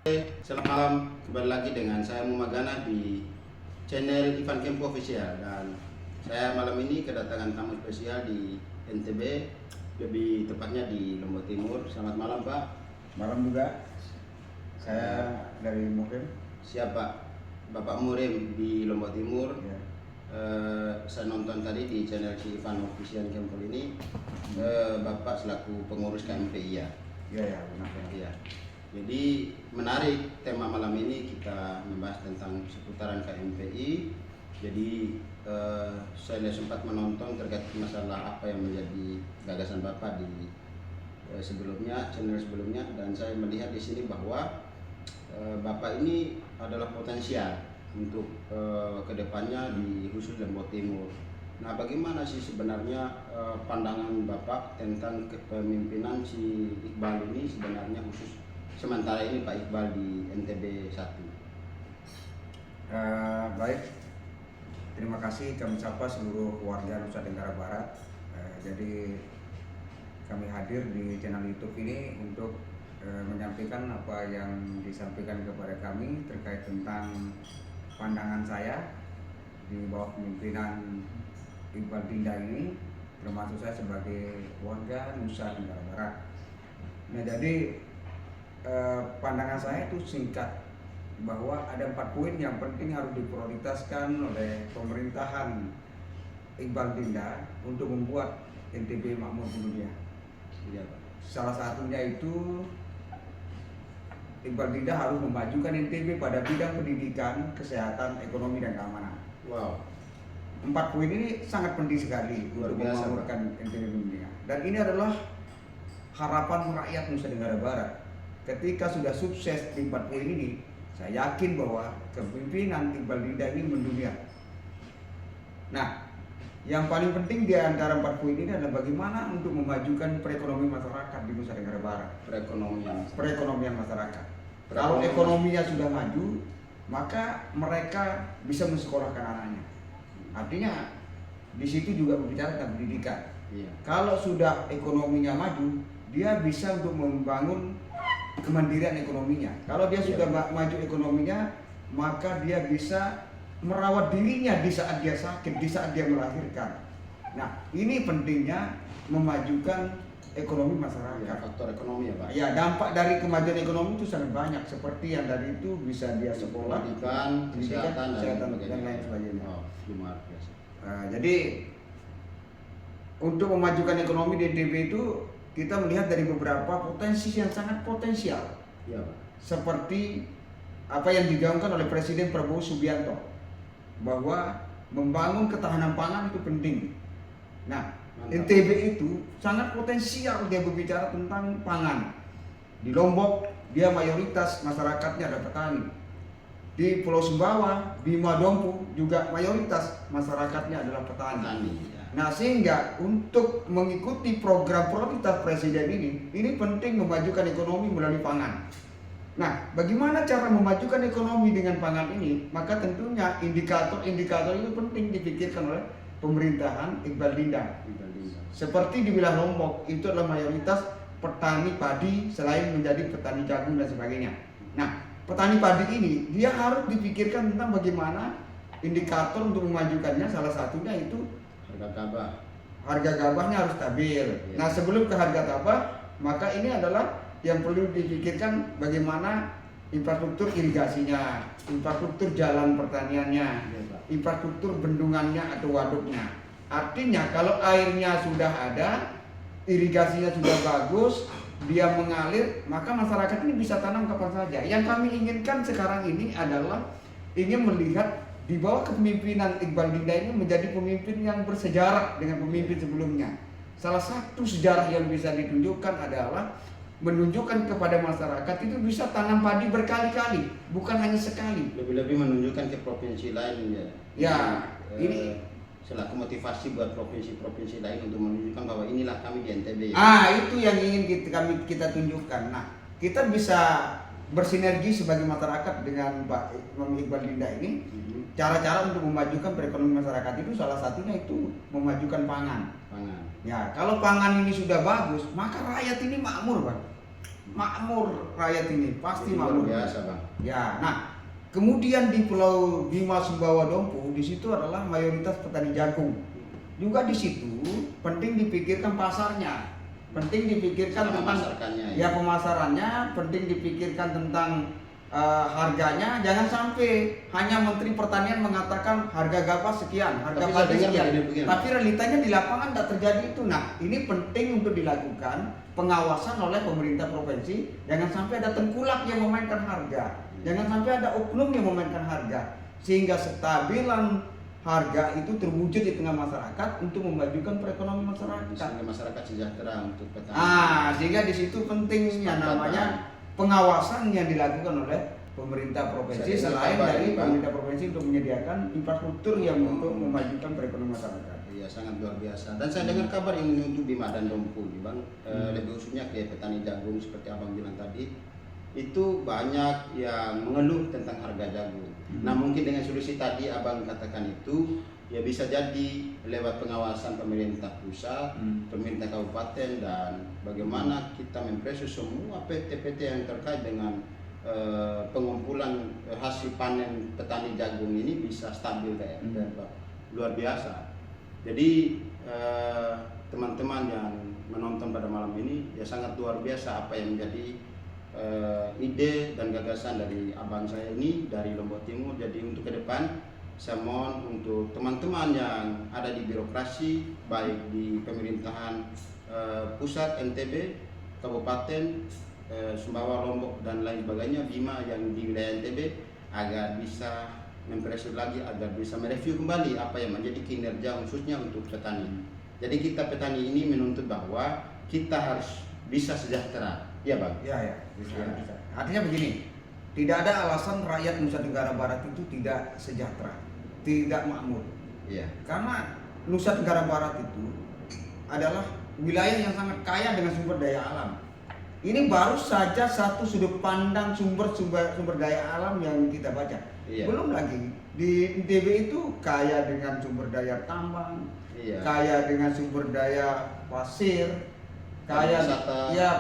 Selamat malam, kembali lagi dengan saya Mumagana di channel Ivan Kempo Official. Dan saya malam ini kedatangan tamu spesial di NTB, lebih tepatnya di Lombok Timur. Selamat malam Pak. Malam juga, saya dari Mukim. Siapa? Bapak Murim di Lombok Timur. Ya. Saya nonton tadi di channel si Ivan Official Kempo ini, Bapak selaku pengurus KMPI ya? Iya, benar. Ya. Jadi menarik tema malam ini, kita membahas tentang seputaran KMPI. Jadi saya sempat menonton terkait masalah apa yang menjadi gagasan Bapak di sebelumnya, channel sebelumnya, dan saya melihat di sini bahwa Bapak ini adalah potensial untuk kedepannya di khusus Lombok Timur. Nah, bagaimana sih sebenarnya pandangan Bapak tentang kepemimpinan si Iqbal ini sebenarnya khusus sementara ini Pak Iqbal di NTB 1? Baik, terima kasih kami sapa seluruh warga Nusa Tenggara Barat. Jadi kami hadir di channel YouTube ini untuk menyampaikan apa yang disampaikan kepada kami terkait tentang pandangan saya di bawah kepemimpinan Iqbal Dinda ini, termasuk saya sebagai warga Nusa Tenggara Barat. Nah, jadi pandangan saya itu singkat, bahwa ada 4 poin yang penting harus diprioritaskan oleh pemerintahan Iqbal Dinda untuk membuat NTB makmur dunia. Iya, Pak. Salah satunya itu Iqbal Dinda harus memajukan NTB pada bidang pendidikan, kesehatan, ekonomi, dan keamanan. Wow. 4 poin ini sangat penting sekali Luar untuk biasa, memakmurkan NTB dunia. Dan ini adalah harapan rakyat Nusa Tenggara Barat. Ketika sudah sukses di 4 poin ini, saya yakin bahwa kepemimpinan Iqbal Dinda ini mendunia. Nah, yang paling penting di antara 4 poin ini adalah bagaimana untuk memajukan perekonomian masyarakat di Nusa Tenggara Barat. Perekonomian masyarakat. Kalau ekonominya sudah maju, maka mereka bisa mensekolahkan anaknya. Artinya di situ juga berbicara tentang pendidikan. Iya. Kalau sudah ekonominya maju, dia bisa untuk membangun kemandirian ekonominya. Kalau dia sudah maju ekonominya, maka dia bisa merawat dirinya di saat dia sakit, di saat dia melahirkan. Nah, ini pentingnya memajukan ekonomi masyarakat. Ya, faktor ekonomi ya Pak. Ya, dampak dari kemajuan ekonomi itu sangat banyak. Seperti yang dari itu bisa dia sekolah, pendidikan, kesehatan, dan lain sebagainya. Oh, luar biasa. Jadi untuk memajukan ekonomi di NTB itu kita melihat dari beberapa potensi yang sangat potensial. Iya, Pak. Seperti apa yang digaungkan oleh Presiden Prabowo Subianto, bahwa membangun ketahanan pangan itu penting. Nah, Mantap. NTB itu sangat potensial dia berbicara tentang pangan. Di Lombok dia mayoritas masyarakatnya adalah petani. Di Pulau Sumbawa, Bima Dompu juga mayoritas masyarakatnya adalah petani. Ya. Nah, sehingga untuk mengikuti program prioritas Presiden ini penting memajukan ekonomi melalui pangan. Nah, bagaimana cara memajukan ekonomi dengan pangan ini? Maka tentunya indikator-indikator itu penting dipikirkan oleh pemerintahan Iqbal Dinda. Seperti di wilayah Lombok, itu adalah mayoritas petani padi selain menjadi petani jagung dan sebagainya. Nah, petani padi ini dia harus dipikirkan tentang bagaimana indikator untuk memajukannya. Salah satunya itu harga gabahnya harus stabil. Ya. Nah, sebelum ke harga gabah, maka ini adalah yang perlu dipikirkan bagaimana infrastruktur irigasinya, infrastruktur jalan pertaniannya, infrastruktur bendungannya atau waduknya. Artinya kalau airnya sudah ada, irigasinya sudah bagus, dia mengalir, maka masyarakat ini bisa tanam kapan saja. Yang kami inginkan sekarang ini adalah ingin melihat di bawah kepemimpinan Iqbal Dinda ini menjadi pemimpin yang bersejarah dengan pemimpin sebelumnya. Salah satu sejarah yang bisa ditunjukkan adalah menunjukkan kepada masyarakat itu bisa tanam padi berkali-kali, bukan hanya sekali. Lebih-lebih menunjukkan ke provinsi lain ya. Ya, ini selaku motivasi buat provinsi-provinsi lain untuk menunjukkan bahwa inilah kami di NTB. Itu yang ingin kita tunjukkan. Nah, kita bisa bersinergi sebagai masyarakat dengan Pak Iqbal Dinda ini. Cara-cara untuk memajukan perekonomian masyarakat itu salah satunya itu memajukan pangan. Ya, kalau pangan ini sudah bagus, maka rakyat ini makmur, Pak. makmur rakyat ini, pasti Jadi luar makmur. biasa bang. Ya, nah kemudian di Pulau Bima Sumbawa Dompu di situ adalah mayoritas petani jagung. Juga di situ penting dipikirkan pasarnya, penting dipikirkan Sama tentang masarkannya, ya pemasarannya, penting dipikirkan tentang harganya. Jangan sampai hanya Menteri Pertanian mengatakan harga gabah sekian, harga Tapi padi saya dengar sekian, begini. tapi realitanya di lapangan tidak terjadi itu. Nah, ini penting untuk dilakukan pengawasan oleh pemerintah provinsi. Jangan sampai ada tengkulak yang memainkan harga, jangan sampai ada oknum yang memainkan harga, sehingga stabilan harga itu terwujud di tengah masyarakat untuk memajukan perekonomian masyarakat. Sehingga masyarakat sejahtera untuk petani. Sehingga di situ pentingnya Sepakat, namanya pengawasan yang dilakukan oleh pemerintah provinsi, Saya dengar selain kabar dari ini, Bang. pemerintah provinsi untuk menyediakan infrastruktur yang untuk memajukan perekonomian masyarakat. Iya, sangat luar biasa. Dan saya dengar kabar ini untuk Bima dan Dompu nih bang, lebih khususnya ke petani jagung seperti abang bilang tadi, itu banyak yang mengeluh tentang harga jagung. Nah mungkin dengan solusi tadi abang katakan itu, ya bisa jadi lewat pengawasan pemerintah pusat, pemerintah kabupaten, dan bagaimana kita memproses semua PT-PT yang terkait dengan pengumpulan hasil panen petani jagung ini bisa stabil kayak luar biasa. Jadi teman-teman yang menonton pada malam ini ya sangat luar biasa apa yang menjadi ide dan gagasan dari abang saya ini dari Lombok Timur. Jadi untuk ke depan saya mohon untuk teman-teman yang ada di birokrasi baik di pemerintahan pusat NTB, kabupaten Sumbawa, Lombok dan lain sebagainya, Bima yang di wilayah NTB, agar bisa memproses lagi, agar bisa mereview kembali apa yang menjadi kinerja khususnya untuk petani. Jadi kita petani ini menuntut bahwa kita harus bisa sejahtera, ya bang? Ya, bisa. Artinya begini, tidak ada alasan rakyat Nusa Tenggara Barat itu tidak sejahtera, tidak makmur. Iya. Karena Nusa Tenggara Barat itu adalah wilayah yang sangat kaya dengan sumber daya alam. Ini baru saja satu sudut pandang sumber daya alam yang kita baca. Iya. Belum lagi di NTB itu kaya dengan sumber daya tambang, Iya. kaya dengan sumber daya pasir, kaya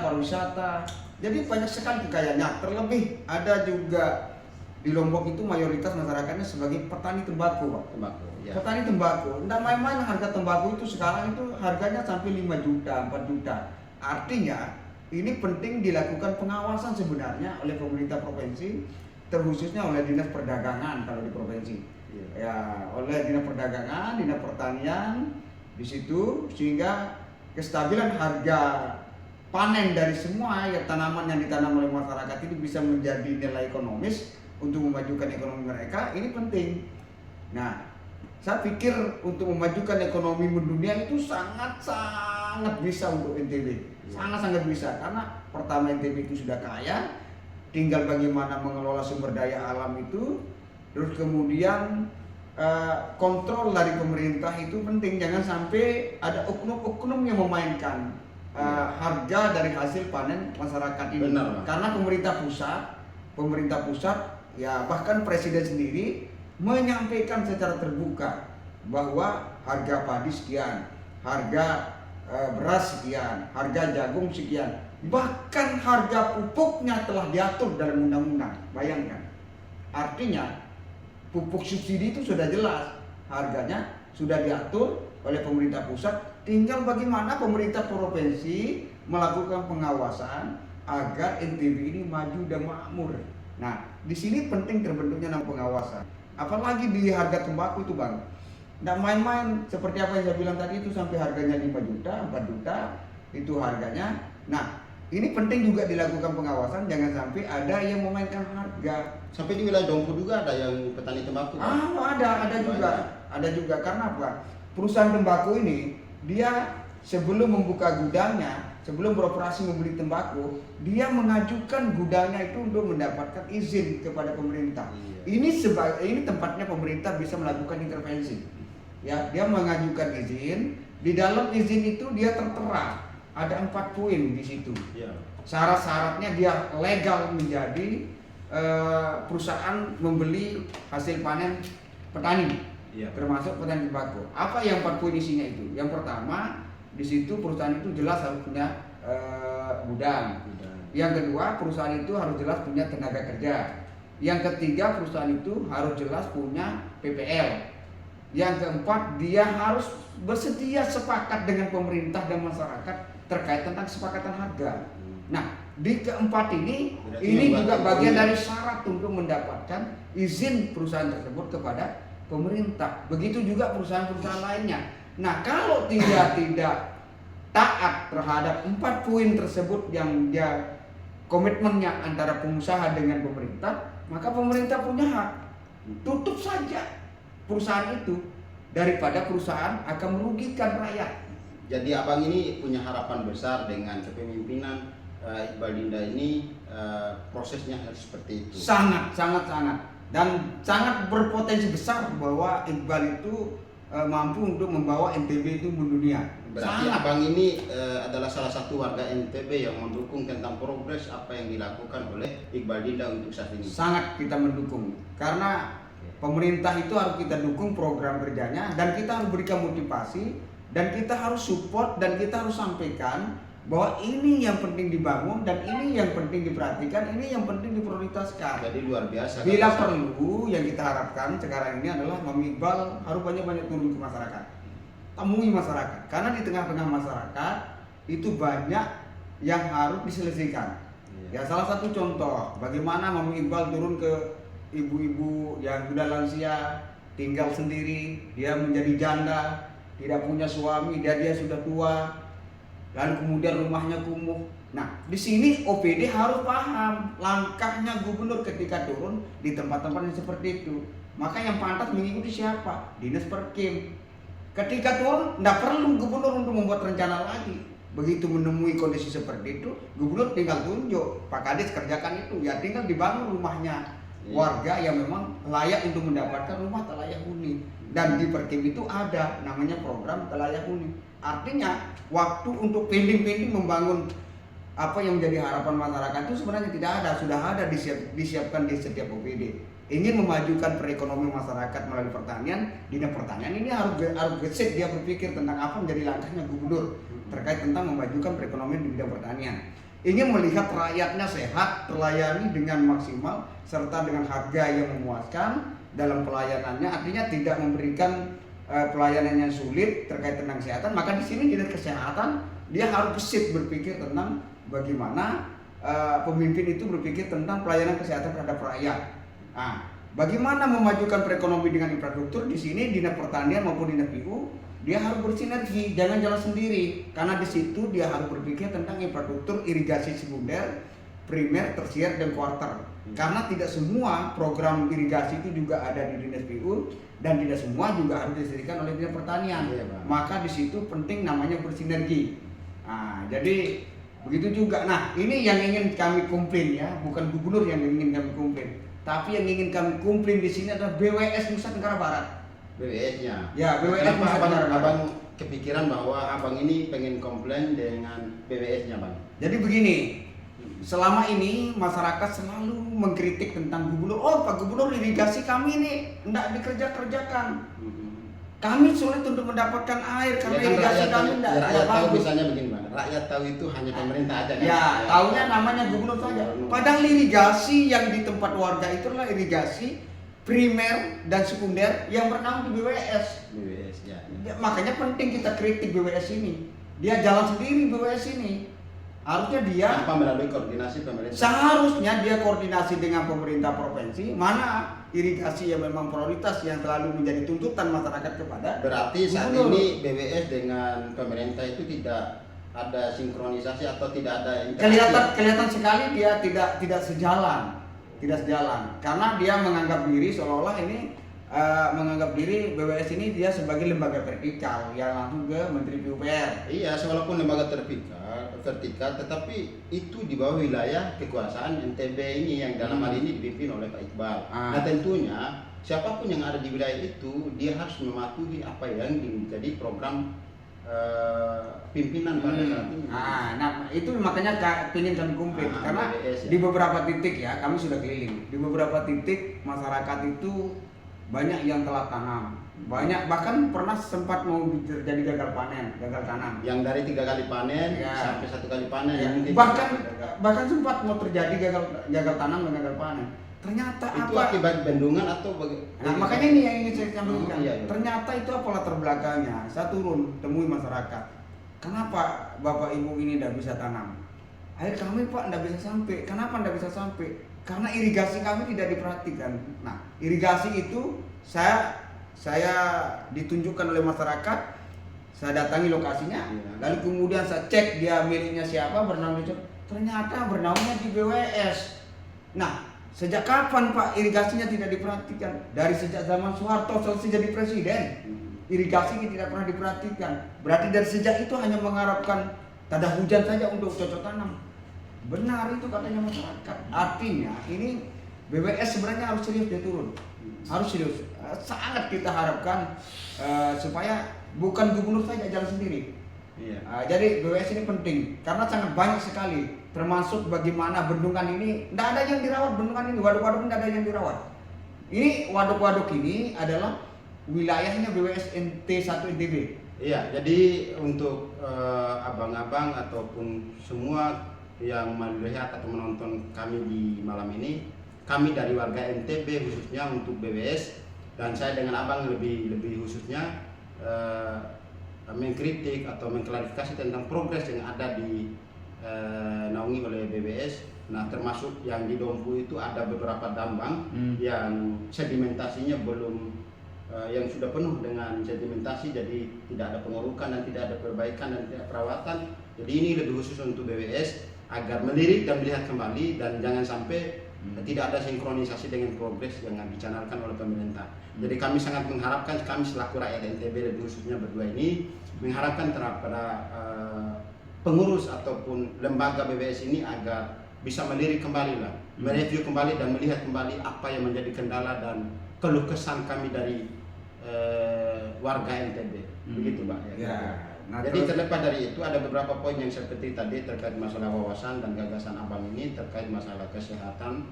pariwisata. Jadi banyak sekali kekayaannya. Terlebih ada juga di Lombok itu mayoritas masyarakatnya sebagai petani tembakau, Pak. Tembakau. Ya. Petani tembakau. Nggak main-main harga tembakau itu sekarang itu harganya sampai 5 juta, 4 juta. Artinya ini penting dilakukan pengawasan sebenarnya oleh pemerintah provinsi, terkhususnya oleh Dinas Perdagangan kalau di provinsi. Ya, oleh Dinas Perdagangan, Dinas Pertanian di situ, sehingga kestabilan harga panen dari semua ya tanaman yang ditanam oleh masyarakat itu bisa menjadi nilai ekonomis untuk memajukan ekonomi mereka. Ini penting. Nah, saya pikir untuk memajukan ekonomi mendunia itu sangat bisa untuk NTB. Sangat bisa, karena pertama NTB itu sudah kaya, tinggal bagaimana mengelola sumber daya alam itu, terus kemudian kontrol dari pemerintah itu penting. Jangan sampai ada oknum-oknum yang memainkan harga dari hasil panen masyarakat ini. Benar, karena pemerintah pusat ya bahkan presiden sendiri menyampaikan secara terbuka bahwa harga padi sekian, harga beras sekian, harga jagung sekian, bahkan harga pupuknya telah diatur dalam undang-undang. Bayangkan, artinya pupuk subsidi itu sudah jelas, harganya sudah diatur oleh pemerintah pusat. Tinggal bagaimana pemerintah provinsi melakukan pengawasan agar NTB ini maju dan makmur. Nah, di sini penting terbentuknya nama pengawasan. Apalagi di harga tembakau itu, Bang. Nggak main-main, seperti apa yang saya bilang tadi itu sampai harganya 5 juta, 4 juta itu harganya. Nah, ini penting juga dilakukan pengawasan, jangan sampai ada yang memainkan harga. Sampai di wilayah Dompu juga ada yang petani tembakau. Ada juga karena apa? Perusahaan tembakau ini dia sebelum membuka gudangnya, sebelum beroperasi membeli tembakau, dia mengajukan gudangnya itu untuk mendapatkan izin kepada pemerintah. Ini tempatnya pemerintah bisa melakukan intervensi. Ya, dia mengajukan izin. Di dalam izin itu dia tertera ada 4 poin di situ. Syarat-syaratnya dia legal menjadi perusahaan membeli hasil panen petani, termasuk petani tembakau. Apa yang 4 poin isinya itu? Yang pertama, di situ perusahaan itu jelas harus punya gudang. Yang kedua, perusahaan itu harus jelas punya tenaga kerja. Yang ketiga, perusahaan itu harus jelas punya PPL. Yang keempat, dia harus bersedia sepakat dengan pemerintah dan masyarakat terkait tentang kesepakatan harga. Nah, di keempat ini juga bagian dari syarat untuk mendapatkan izin perusahaan tersebut kepada pemerintah. Begitu juga perusahaan-perusahaan lainnya. Nah, kalau tidak taat terhadap 4 poin tersebut yang dia komitmennya antara pengusaha dengan pemerintah, maka pemerintah punya hak tutup saja perusahaan itu daripada perusahaan akan merugikan rakyat. Jadi abang ini punya harapan besar dengan kepemimpinan Iqbal Dinda ini, prosesnya harus seperti itu. Sangat dan sangat berpotensi besar bahwa Iqbal itu mampu untuk membawa NTB itu mendunia. Berarti abang ini adalah salah satu warga NTB yang mendukung tentang progres apa yang dilakukan oleh Iqbal Dinda untuk saat ini. Sangat kita mendukung, karena pemerintah itu harus kita dukung program kerjanya, dan kita harus berikan motivasi, dan kita harus support, dan kita harus sampaikan bahwa ini yang penting dibangun, dan ini yang penting diperhatikan, ini yang penting diprioritaskan. Jadi luar biasa. Bila perlu, yang kita harapkan sekarang ini adalah Mami Iqbal harus banyak-banyak turun ke masyarakat, temui masyarakat, karena di tengah-tengah masyarakat itu banyak yang harus diselesaikan. Ya, salah satu contoh bagaimana Mami Iqbal turun ke ibu-ibu yang sudah lansia, tinggal sendiri, dia menjadi janda, tidak punya suami, dia sudah tua, lalu kemudian rumahnya kumuh. Nah, di sini OPD harus paham langkahnya gubernur ketika turun di tempat-tempat yang seperti itu. Maka yang pantas mengikuti siapa? Dinas Perkim. Ketika turun, tidak perlu gubernur untuk membuat rencana lagi. Begitu menemui kondisi seperti itu, gubernur tinggal tunjuk, Pak Kades kerjakan itu, ya tinggal dibangun rumahnya warga yang memang layak untuk mendapatkan rumah layak huni. Dan di Perkim itu ada namanya program layak huni. Artinya waktu untuk pending membangun apa yang menjadi harapan masyarakat itu sebenarnya tidak ada, sudah ada disiapkan di setiap OPD. Ingin memajukan perekonomian masyarakat melalui pertanian, dinas pertanian ini harus gesit, dia berpikir tentang apa menjadi langkahnya gubernur terkait tentang memajukan perekonomian di bidang pertanian. Ingin melihat rakyatnya sehat, terlayani dengan maksimal, serta dengan harga yang memuaskan dalam pelayanannya, artinya tidak memberikan pelayanan yang sulit terkait tentang kesehatan. Maka di sini dinas kesehatan dia harus gesit berpikir tentang bagaimana pemimpin itu berpikir tentang pelayanan kesehatan terhadap rakyat. Nah, bagaimana memajukan perekonomian dengan infrastruktur? Di sini dinas pertanian maupun dinas PU dia harus bersinergi, jangan jalan sendiri, karena di situ dia harus berpikir tentang infrastruktur irigasi sekunder, primer, tersier, dan kuarter. Karena tidak semua program irigasi itu juga ada di dinas PU, dan tidak semua juga harus disediakan oleh dinas pertanian. Maka di situ penting namanya bersinergi. Nah, jadi begitu juga. Nah, ini yang ingin kami komplain ya, bukan gubernur yang ingin kami komplain, tapi yang ingin kami komplain di sini adalah BWS Nusa Tenggara Barat. BWS-nya. Ya, BWS Nusa Tenggara Barat. Abang kepikiran bahwa abang ini pengen komplain dengan BWS-nya, Bang. Jadi begini, selama ini masyarakat selalu mengkritik tentang gubernur. Oh, Pak Gubernur, irigasi kami ini tidak dikerjakan. Kami sulit untuk mendapatkan air karena irigasi kami tidak rakyat tahu bagus. misalnya begini, Bang. Rakyat tahu itu hanya pemerintah aja kan. Ya, tahunya namanya gubernur saja. Padahal irigasi yang di tempat warga itu adalah irigasi primer dan sekunder yang bernaung di BWS. BWS ya. Makanya penting kita kritik BWS ini. Dia jalan sendiri BWS ini. Harusnya dia tanpa melalui koordinasi pemerintah. Seharusnya dia koordinasi dengan pemerintah provinsi, mana irigasi yang memang prioritas yang selalu menjadi tuntutan masyarakat kepada. Berarti saat ini BWS dengan pemerintah itu tidak ada sinkronisasi atau tidak ada interaksi. Kelihatan sekali dia tidak sejalan. Karena dia menganggap diri seolah-olah ini menganggap diri BWS ini dia sebagai lembaga vertikal yang langsung ke Menteri PUPR. Iya, walaupun lembaga vertikal, tetapi itu di bawah wilayah kekuasaan NTB ini yang dalam hal ini dipimpin oleh Pak Iqbal. Nah, tentunya siapapun yang ada di wilayah itu dia harus mematuhi apa yang menjadi program pimpinan pada saat ini. Nah, itu makanya ingin kami komplain karena BWS, ya. Di beberapa titik ya kami sudah keliling. Di beberapa titik masyarakat itu banyak yang telah tanam, Banyak, bahkan pernah sempat mau terjadi gagal panen, gagal tanam. Yang dari 3 kali panen Ya. sampai 1 kali panen. Ya, Mungkin bahkan sempat mau terjadi gagal tanam dan gagal panen. Ternyata itu apa? akibat bendungan atau Nah, makanya ini yang ingin saya sampaikan. Iya. Ternyata itu apa latar belakangnya? Saya turun temui masyarakat. Kenapa Bapak Ibu ini tidak bisa tanam? Air kami Pak tidak bisa sampai. Kenapa tidak bisa sampai? Karena irigasi kami tidak diperhatikan. Nah, irigasi itu saya ditunjukkan oleh masyarakat. Saya datangi lokasinya, Iya. lalu kemudian saya cek dia miliknya siapa, bernaung di, ternyata bernaungnya di BWS. Nah, sejak kapan Pak irigasinya tidak diperhatikan? Dari sejak zaman Soeharto selesai jadi presiden, irigasi ini tidak pernah diperhatikan. Berarti dari sejak itu hanya mengharapkan tada hujan saja untuk cocok tanam. Benar itu katanya masyarakat. Artinya ini BWS sebenarnya harus serius dia turun, harus serius. Sangat kita harapkan supaya bukan gubernur saja jalan sendiri. Iya. Jadi BWS ini penting karena sangat banyak sekali, termasuk bagaimana bendungan ini tidak ada yang dirawat, bendungan ini waduk-waduk tidak ada yang dirawat. Ini waduk-waduk ini adalah wilayahnya BWS NT1 NTB. Iya, jadi untuk abang-abang ataupun semua yang melihat atau menonton kami di malam ini, kami dari warga NTB khususnya untuk BWS, dan saya dengan abang lebih khususnya mengkritik atau mengklarifikasi tentang progres yang ada di naungi oleh BWS. Nah, termasuk yang di Dompu itu ada beberapa tambang yang sedimentasinya belum yang sudah penuh dengan sedimentasi, jadi tidak ada pengurukan dan tidak ada perbaikan dan tidak perawatan. Jadi ini lebih khusus untuk BWS agar melirik dan melihat kembali dan jangan sampai tidak ada sinkronisasi dengan progres yang dicanangkan oleh pemerintah. Jadi kami sangat mengharapkan, kami selaku rakyat NTB lebih khususnya berdua ini mengharapkan kepada pengurus ataupun lembaga BWS ini agar bisa melirik kembali lah, mereview kembali dan melihat kembali apa yang menjadi kendala dan keluh kesah kami dari warga NTB. Begitu Pak ya. Ya. Nah, Jadi terus- terlepas dari itu ada beberapa poin yang seperti tadi terkait masalah wawasan dan gagasan abang ini terkait masalah kesehatan,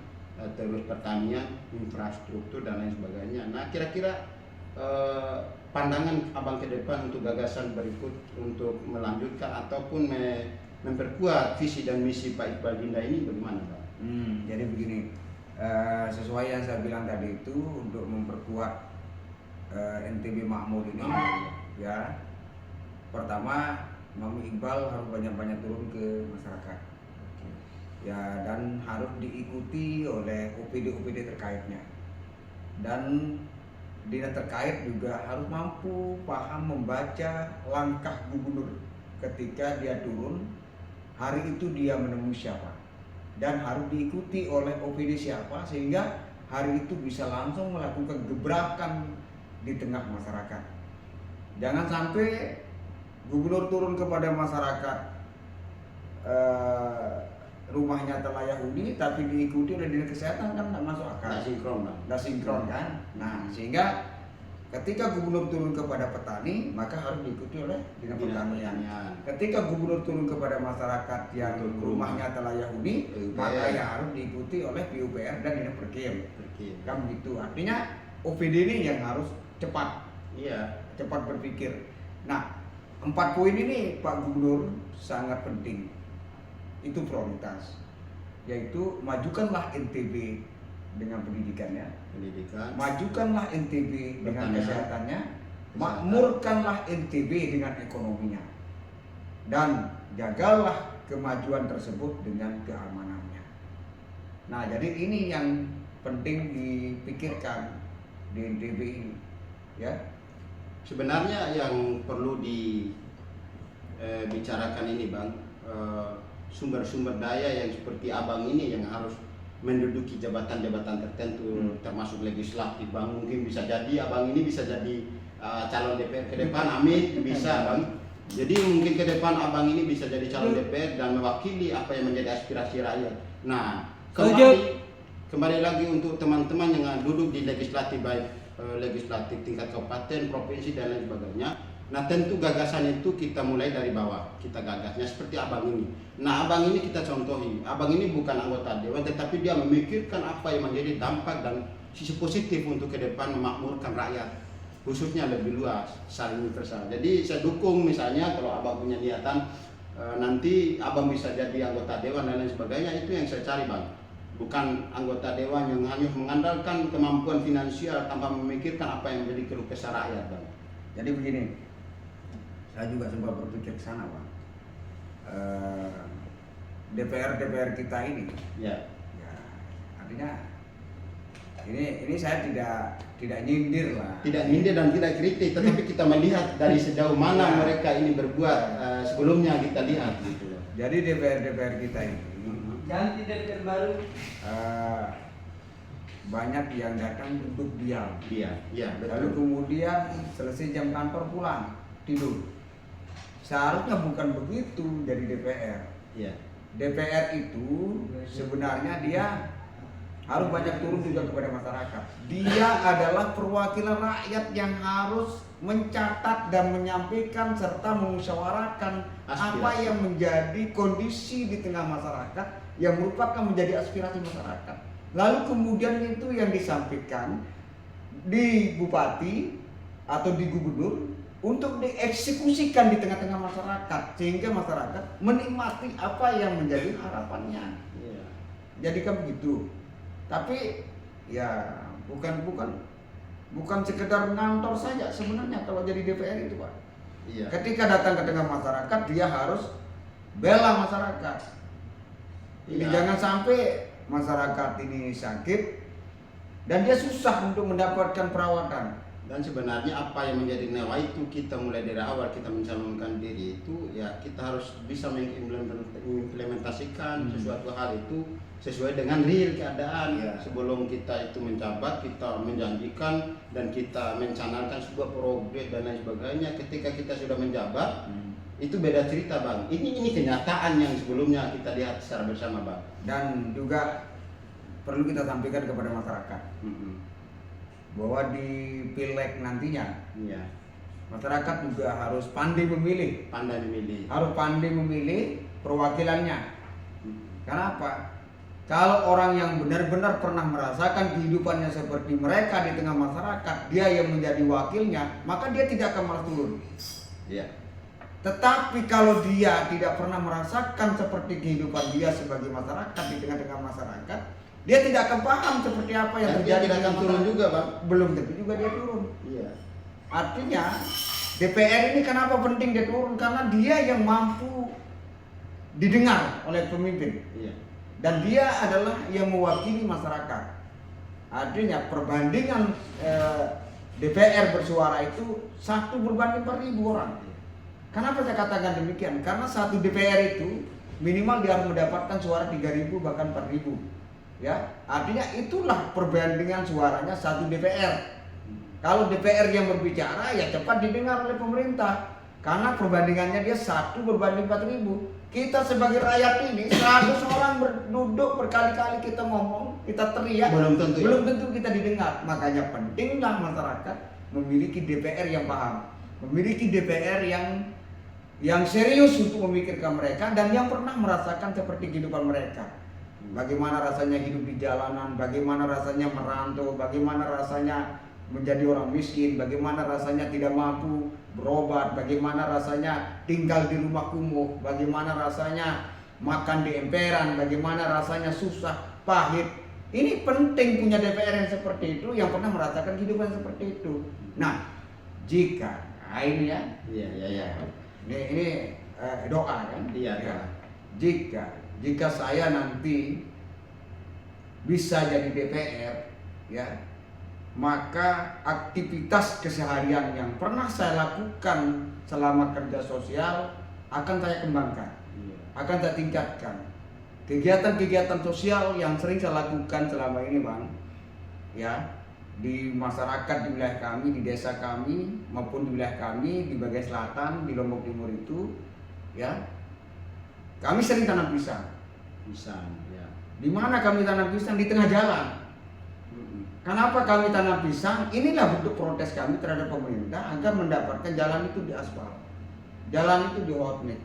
terus pertanian, infrastruktur dan lain sebagainya. Nah, kira-kira pandangan abang ke depan untuk gagasan berikut untuk melanjutkan ataupun memperkuat visi dan misi Pak Iqbal Dinda ini bagaimana Pak? Jadi begini, sesuai yang saya bilang tadi itu untuk memperkuat NTB makmur ini, ya pertama Mami Iqbal harus banyak-banyak turun ke masyarakat, ya, dan harus diikuti oleh OPD-OPD terkaitnya, dan dinas terkait juga harus mampu paham membaca langkah gubernur ketika dia turun, hari itu dia menemui siapa, dan harus diikuti oleh OPD siapa sehingga hari itu bisa langsung melakukan gebrakan di tengah masyarakat. Jangan sampai gubernur turun kepada masyarakat, rumahnya telah Yahudi tapi diikuti oleh dinas kesehatan, kan tidak masuk akal. Nah, sinkron Pak. Tidak sinkron kan. Nah, sehingga ketika gubernur turun kepada petani maka harus diikuti oleh dinas pertanian. Ketika gubernur turun kepada masyarakat yang rumahnya telah Yahudi, maka ya harus diikuti oleh PUPR dan dinas perkim. Kan begitu. Artinya OPD ini yang harus cepat, Iya. cepat berpikir. Nah, 4 poin ini Pak Gubernur sangat penting. Itu prioritas, yaitu majukanlah NTB dengan pendidikannya, Pendidikan, majukanlah NTB dengan Pertanian. kesehatannya, makmurkanlah NTB dengan ekonominya, dan jagalah kemajuan tersebut dengan keamanannya. Nah, jadi ini yang penting dipikirkan di NTB ini, ya. sebenarnya yang perlu dibicarakan ini Bang, sumber-sumber daya yang seperti abang ini yang harus menduduki jabatan-jabatan tertentu termasuk legislatif Bang. Mungkin bisa jadi abang ini bisa jadi calon DPR ke depan, amin, bisa Bang. Jadi mungkin ke depan abang ini bisa jadi calon DPR dan mewakili apa yang menjadi aspirasi rakyat. Nah, kembali lagi untuk teman-teman yang duduk di legislatif, baik legislatif tingkat kabupaten, provinsi dan lain sebagainya. Nah, tentu gagasan itu kita mulai dari bawah, kita gagasnya seperti abang ini. Nah, abang ini kita contohi, abang ini bukan anggota dewan tetapi dia memikirkan apa yang menjadi dampak dan sisi positif untuk ke depan memakmurkan rakyat. khususnya lebih luas, secara universal. Jadi saya dukung misalnya kalau abang punya niatan nanti abang bisa jadi anggota dewan dan lain sebagainya, itu yang saya cari bang. Bukan anggota dewan yang hanya mengandalkan kemampuan finansial tanpa memikirkan apa yang menjadi keluh kesah rakyat bang. Jadi begini, saya juga sempat berpikir ke sana bang. DPR kita ini, Ya. ya artinya ini saya tidak nyindir lah. Tidak nyindir dan tidak kritik, tetapi kita melihat dari sejauh mana mereka ini berbuat sebelumnya kita lihat gitu loh. Jadi DPR kita ini Ganti DPR baru. banyak yang datang duduk diam. Iya, iya Lalu betul. kemudian selesai jam kantor pulang tidur. Seharusnya bukan begitu jadi DPR. Iya. DPR itu sebenarnya dia harus banyak turun juga kepada masyarakat. Dia adalah perwakilan rakyat yang harus mencatat dan menyampaikan serta memusyawarahkan apa yang menjadi kondisi di tengah masyarakat yang merupakan menjadi aspirasi masyarakat. Lalu kemudian itu yang disampaikan di bupati atau di gubernur untuk dieksekusikan di tengah-tengah masyarakat sehingga masyarakat menikmati apa yang menjadi harapannya. Iya. Jadi kan begitu. Tapi ya bukan sekedar ngantor saja sebenarnya kalau jadi DPR itu Pak. Iya. Ketika datang ke tengah masyarakat dia harus bela masyarakat. Ini Iya. jangan sampai masyarakat ini sakit dan dia susah untuk mendapatkan perawatan. Dan sebenarnya apa yang menjadi nyawa itu kita mulai dari awal kita mencalonkan diri itu ya kita harus bisa mengimplementasikan sesuatu hal itu sesuai dengan real keadaan. Ya. Sebelum kita itu menjabat kita menjanjikan dan kita mencanangkan sebuah progres dan lain sebagainya. Ketika kita sudah menjabat itu beda cerita bang. Ini kenyataan yang sebelumnya kita lihat secara bersama bang. Dan juga perlu kita sampaikan kepada masyarakat bahwa di pileg nantinya Iya. masyarakat juga harus pandai memilih, Pandai memilih. harus pandai memilih perwakilannya. Kenapa? Kalau orang yang benar-benar pernah merasakan kehidupannya seperti mereka di tengah masyarakat, dia yang menjadi wakilnya, maka dia tidak akan malas turun. Iya. Tetapi kalau dia tidak pernah merasakan seperti kehidupan dia sebagai masyarakat di tengah-tengah masyarakat, dia tidak akan paham seperti apa yang Dan dia terjadi. tidak akan di turun masyarakat. juga bang. Belum tentu juga dia turun. Iya. Artinya DPR ini kenapa penting dia turun? Karena dia yang mampu didengar oleh pemimpin. Iya. Dan dia adalah yang mewakili masyarakat. Artinya perbandingan DPR bersuara itu 1 berbanding 4.000 orang. Kenapa saya katakan demikian? Karena satu DPR itu minimal dia harus mendapatkan suara 3.000 bahkan 4.000. Ya, artinya itulah perbandingan suaranya satu DPR. Kalau DPR yang berbicara ya cepat didengar oleh pemerintah. Karena perbandingannya dia 1 berbanding 4.000. Kita sebagai rakyat ini 100 orang duduk berkali-kali kita ngomong, kita teriak, belum tentu kita didengar. Makanya pentinglah masyarakat memiliki DPR yang paham, memiliki DPR yang serius untuk memikirkan mereka dan yang pernah merasakan seperti kehidupan mereka. Bagaimana rasanya hidup di jalanan, bagaimana rasanya merantau, bagaimana rasanya menjadi orang miskin, bagaimana rasanya tidak mampu berobat, bagaimana rasanya tinggal di rumah kumuh, bagaimana rasanya makan di emperan, bagaimana rasanya susah, pahit. Ini penting punya DPR yang seperti itu, yang pernah merasakan kehidupan seperti itu. Nah, jika ini ya, Iya. ini doa kan? Iya. Ya. Jika saya nanti bisa jadi DPR, ya, maka aktivitas keseharian yang pernah saya lakukan selama kerja sosial akan saya kembangkan, akan saya tingkatkan. Kegiatan-kegiatan sosial yang sering saya lakukan selama ini, Bang, ya, di masyarakat di wilayah kami, di desa kami maupun di wilayah kami di bagian selatan, di Lombok Timur itu, ya, kami sering tanam pisang. Ya. Di mana kami tanam pisang? Di tengah jalan. Kenapa kami tanam pisang? Inilah bentuk protes kami terhadap pemerintah agar mendapatkan jalan itu di aspal, jalan itu di hotmix.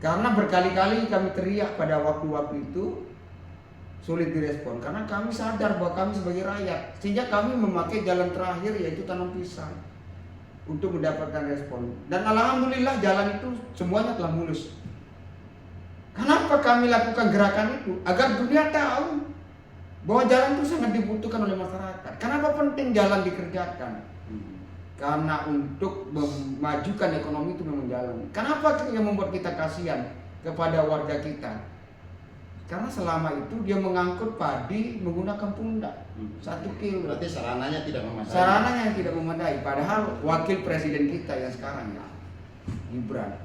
Karena berkali-kali kami teriak pada waktu-waktu itu, sulit direspon karena kami sadar bahwa kami sebagai rakyat, sehingga kami memakai jalan terakhir yaitu tanam pisang untuk mendapatkan respon. Dan alhamdulillah jalan itu semuanya telah mulus. Kenapa kami lakukan gerakan itu? Agar dunia tahu bahwa jalan itu sangat dibutuhkan oleh masyarakat. Kenapa penting jalan dikerjakan? Karena untuk memajukan ekonomi itu memang jalan. Kenapa yang membuat kita kasihan kepada warga kita? Karena selama itu dia mengangkut padi menggunakan pundak 1 kilo. Berarti sarananya tidak memadai. Sarananya yang tidak memadai. Padahal wakil presiden kita yang sekarang ya, Gibran,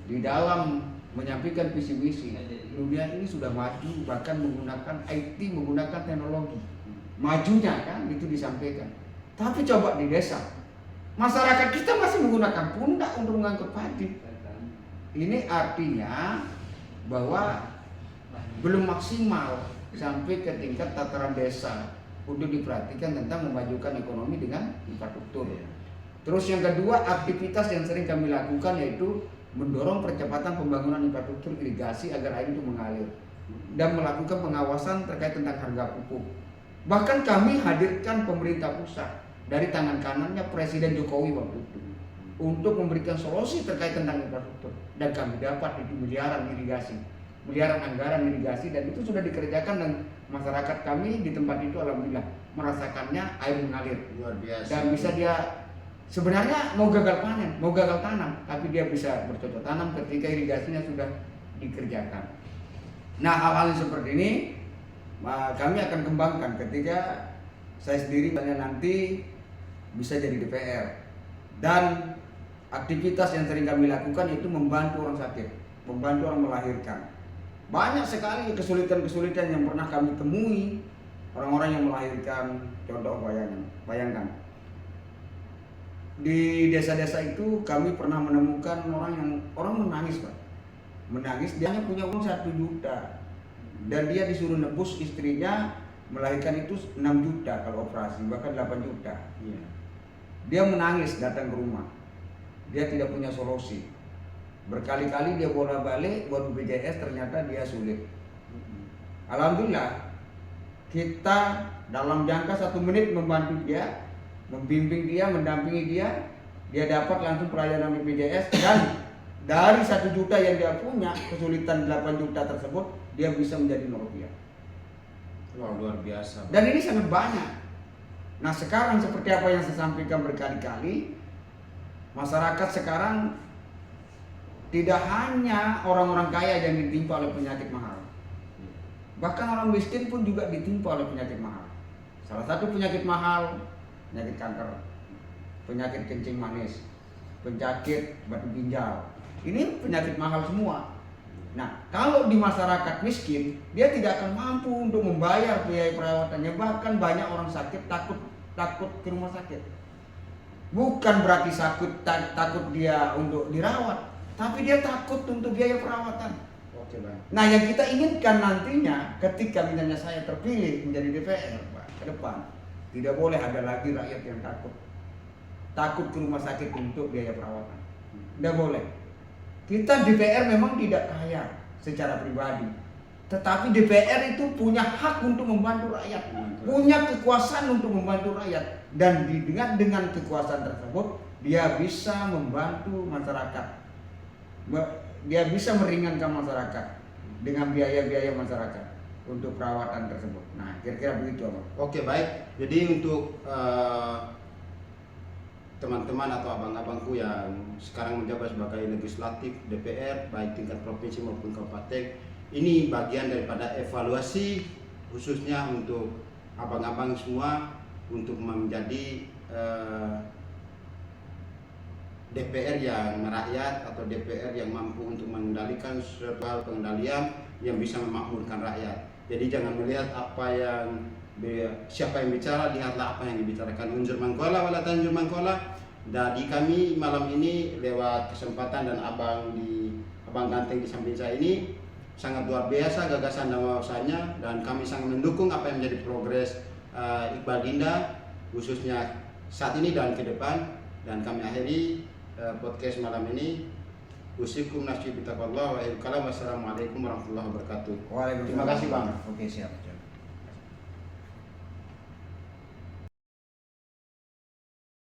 di dalam menyampaikan visi misi, dunia ini sudah maju bahkan menggunakan IT, menggunakan teknologi. Majunya kan itu disampaikan. Tapi coba di desa, masyarakat kita masih menggunakan pundak untuk mengangkut padi. Ini artinya bahwa belum maksimal sampai ke tingkat tataran desa untuk diperhatikan tentang memajukan ekonomi dengan infrastruktur. Terus yang kedua, aktivitas yang sering kami lakukan yaitu mendorong percepatan pembangunan infrastruktur irigasi agar air itu mengalir dan melakukan pengawasan terkait tentang harga pupuk. Bahkan kami hadirkan pemerintah pusat dari tangan kanannya Presiden Jokowi waktu itu untuk memberikan solusi terkait tentang infrastruktur, dan kami dapat itu miliaran irigasi, miliaran anggaran irigasi, dan itu sudah dikerjakan dan masyarakat kami di tempat itu alhamdulillah merasakannya air mengalir. Luar biasa. Dan bisa dia sebenarnya mau gagal panen, mau gagal tanam, tapi dia bisa bercocok tanam ketika irigasinya sudah dikerjakan. Nah, hal-hal seperti ini kami akan kembangkan ketika saya sendiri nanti bisa jadi DPR. Dan aktivitas yang sering kami lakukan itu membantu orang sakit, membantu orang melahirkan. Banyak sekali kesulitan-kesulitan yang pernah kami temui orang-orang yang melahirkan. Contoh bayangkan di desa-desa itu kami pernah menemukan orang menangis, Pak. Menangis, dia hanya punya uang 1 juta dan dia disuruh nebus istrinya melahirkan itu 6 juta kalau operasi, bahkan 8 juta. Dia menangis datang ke rumah, dia tidak punya solusi. Berkali-kali dia bolak-balik buat BPJS, ternyata dia sulit. Alhamdulillah kita dalam jangka 1 menit membantu dia, membimbing dia, mendampingi dia. Dia dapat langsung pelayanan BPJS, dan dari 1 juta yang dia punya, kesulitan 8 juta tersebut dia bisa menjadi rupiah. Wah, luar biasa. Dan ini sangat banyak. Nah, sekarang seperti apa yang saya sampaikan berkali-kali, masyarakat sekarang tidak hanya orang-orang kaya yang ditimpa oleh penyakit mahal, bahkan orang miskin pun juga ditimpa oleh penyakit mahal. Salah satu penyakit mahal, penyakit kanker, penyakit kencing manis, penyakit batu ginjal. Ini penyakit mahal semua. Nah, kalau di masyarakat miskin, dia tidak akan mampu untuk membayar biaya perawatannya. Bahkan banyak orang sakit takut ke rumah sakit. Bukan berarti takut dia untuk dirawat, tapi dia takut untuk biaya perawatan. Oke, Bang. Nah, yang kita inginkan nantinya ketika misalnya saya terpilih menjadi DPR, Pak, ke depan tidak boleh ada lagi rakyat yang takut ke rumah sakit untuk biaya perawatan. Tidak boleh. Kita DPR memang tidak kaya secara pribadi, tetapi DPR itu punya hak untuk membantu rakyat, punya kekuasaan untuk membantu rakyat, dan dengan kekuasaan tersebut dia bisa membantu masyarakat, dia bisa meringankan masyarakat dengan biaya-biaya masyarakat untuk perawatan tersebut. Nah, kira-kira begitu, Abang. Oke, baik. Jadi untuk teman-teman atau abang-abangku yang sekarang menjabat sebagai legislatif DPR baik tingkat provinsi maupun kabupaten, ini bagian daripada evaluasi khususnya untuk abang-abang semua untuk menjadi DPR yang merakyat atau DPR yang mampu untuk mengendalikan suatu hal pengendalian yang bisa memakmurkan rakyat. Jadi jangan melihat siapa yang bicara, lihatlah apa yang dibicarakan. Unjur mangkola wala tanjur mangkola. Dari kami malam ini lewat kesempatan dan abang ganteng di samping saya ini sangat luar biasa gagasan dan wawasannya, dan kami sangat mendukung apa yang menjadi progres Iqbal Dinda khususnya saat ini dan ke depan. Dan kami akhiri podcast malam ini. Usikum nafsi bitaqwallah wa ilkalam. Wassalamualaikum warahmatullahi wabarakatuh. Waalaikumsalam. Terima kasih, Bang. Oke, siap.